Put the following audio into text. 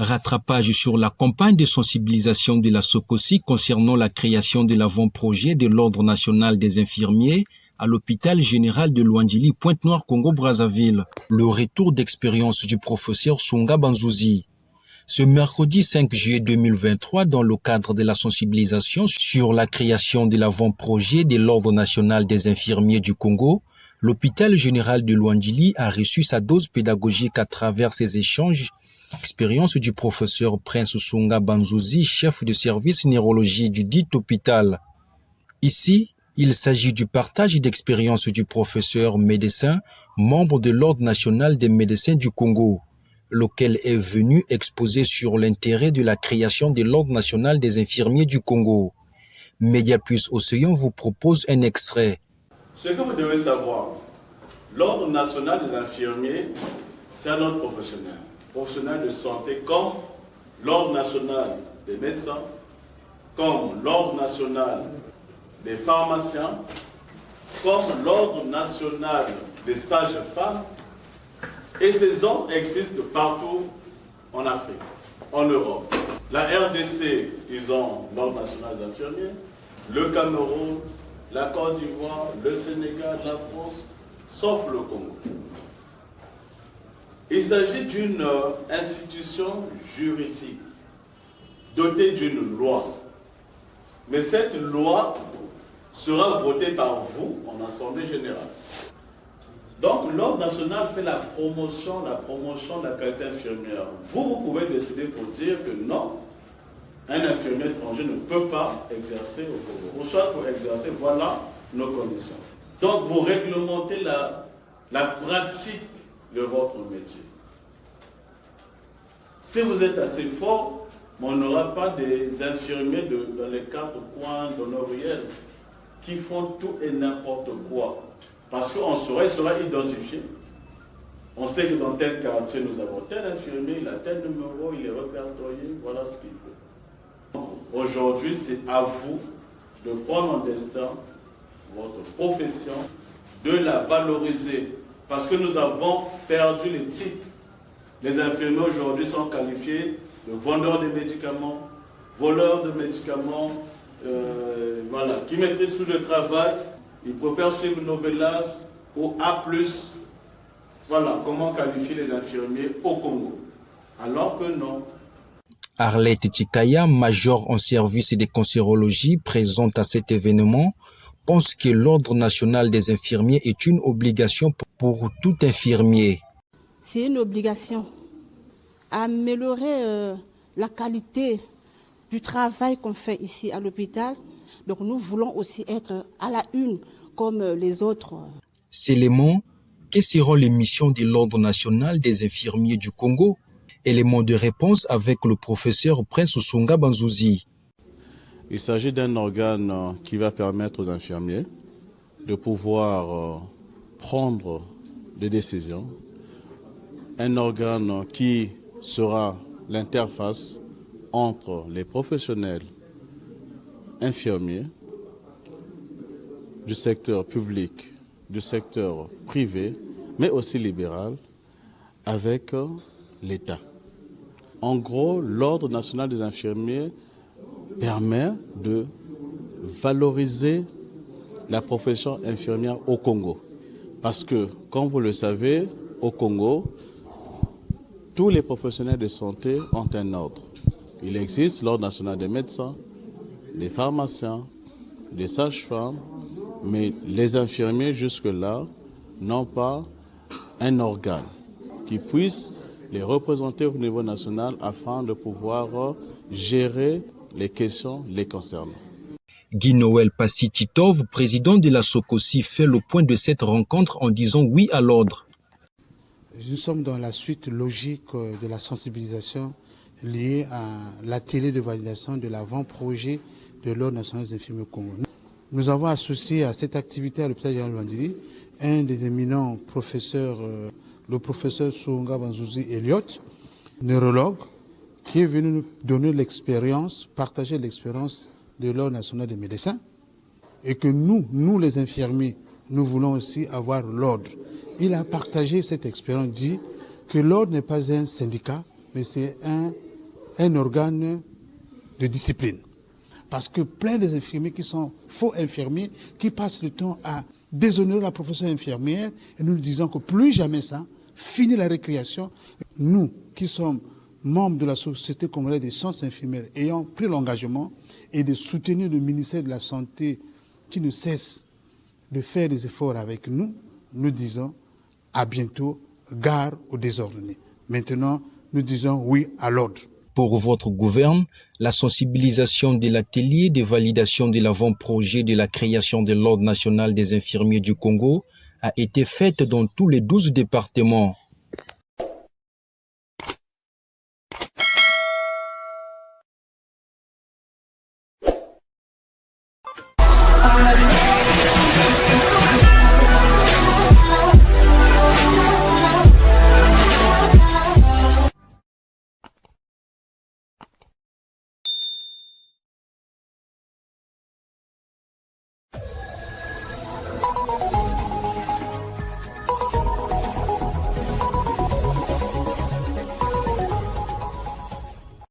Rattrapage sur la campagne de sensibilisation de la SOCOSI concernant la création de l'avant-projet de l'Ordre national des infirmiers à l'hôpital général de Luandjili, Pointe-Noire, Congo-Brazzaville. Le retour d'expérience du professeur Sunga Banzouzi. Ce mercredi 5 juillet 2023, dans le cadre de la sensibilisation sur la création de l'avant-projet de l'Ordre national des infirmiers du Congo, l'hôpital général de Luandjili a reçu sa dose pédagogique à travers ces échanges. Expérience du professeur Prince Sunga Banzouzi, chef de service neurologie du dit hôpital. Ici, il s'agit du partage d'expérience du professeur médecin, membre de l'Ordre national des médecins du Congo, lequel est venu exposer sur l'intérêt de la création de l'Ordre national des infirmiers du Congo. Média Plus Océan vous propose un extrait. Ce que vous devez savoir, l'Ordre national des infirmiers, c'est un ordre professionnel de santé comme l'Ordre national des médecins, comme l'Ordre national des pharmaciens, comme l'Ordre national des sages-femmes. Et ces ordres existent partout en Afrique, en Europe. La RDC, ils ont l'Ordre national des infirmiers, le Cameroun, la Côte d'Ivoire, le Sénégal, la France, sauf le Congo. Il s'agit d'une institution juridique dotée d'une loi. Mais cette loi sera votée par vous en Assemblée générale. Donc l'Ordre national fait la promotion de la qualité infirmière. Vous pouvez décider pour dire que non, un infirmier étranger ne peut pas exercer au Congo. Ou soit pour exercer, voilà nos conditions. Donc vous réglementez la pratique de votre métier. Si vous êtes assez fort, on n'aura pas des infirmiers dans les quatre coins de nos ruelles qui font tout et n'importe quoi. Parce qu'on sera identifié. On sait que dans tel quartier, nous avons tel infirmier, il a tel numéro, il est répertorié, voilà ce qu'il fait. Aujourd'hui, c'est à vous de prendre en destin votre profession, de la valoriser. Parce que nous avons perdu les types. Les infirmiers aujourd'hui sont qualifiés de vendeurs de médicaments, voleurs de médicaments, qui maîtrisent tout le travail. Ils préfèrent suivre Novelas ou A+. Voilà comment qualifier les infirmiers au Congo. Alors que non. Arlette Tikaya, major en service de cancérologie, présente à cet événement, pense que l'Ordre national des infirmiers est une obligation pour tout infirmier. C'est une obligation. Améliorer la qualité du travail qu'on fait ici à l'hôpital. Donc nous voulons aussi être à la une comme les autres. Célément, quelles seront les missions de l'Ordre national des infirmiers du Congo? Élément de réponse avec le professeur Prince Sunga Banzouzi. Il s'agit d'un organe qui va permettre aux infirmiers de pouvoir prendre des décisions. Un organe qui sera l'interface entre les professionnels infirmiers du secteur public, du secteur privé, mais aussi libéral, avec l'État. En gros, l'Ordre national des infirmiers permet de valoriser la profession infirmière au Congo. Parce que, comme vous le savez, au Congo, tous les professionnels de santé ont un ordre. Il existe l'Ordre national des médecins, des pharmaciens, des sages-femmes, mais les infirmiers jusque-là n'ont pas un organe qui puisse les représenter au niveau national afin de pouvoir gérer les questions les concernant. Guy Noël Passy-Titov, président de la SOCOSI, fait le point de cette rencontre en disant oui à l'ordre. Nous sommes dans la suite logique de la sensibilisation liée à l'atelier de validation de l'avant-projet de l'Ordre national des infirmiers au Congo. Nous avons associé à cette activité à l'hôpital de Luandjili un des éminents professeurs, le professeur Sunga Banzouzi Elliott, neurologue, qui est venu nous donner l'expérience, partager l'expérience de l'Ordre national des médecins, et que nous les infirmiers, nous voulons aussi avoir l'ordre. Il a partagé cette expérience, dit que l'ordre n'est pas un syndicat, mais c'est un un organe de discipline. Parce que plein des infirmiers qui sont faux infirmiers, qui passent le temps à déshonorer la profession infirmière, et nous disons que plus jamais ça, fini la récréation. Nous qui sommes membres de la Société congolaise des sciences infirmières, ayant pris l'engagement et de soutenir le ministère de la Santé qui ne cesse de faire des efforts avec nous, nous disons à bientôt, gare aux désordonnés. Maintenant, nous disons oui à l'ordre. Pour votre gouverne, la sensibilisation de l'atelier de validation de l'avant-projet de la création de l'Ordre national des infirmiers du Congo a été faite dans tous les 12 départements.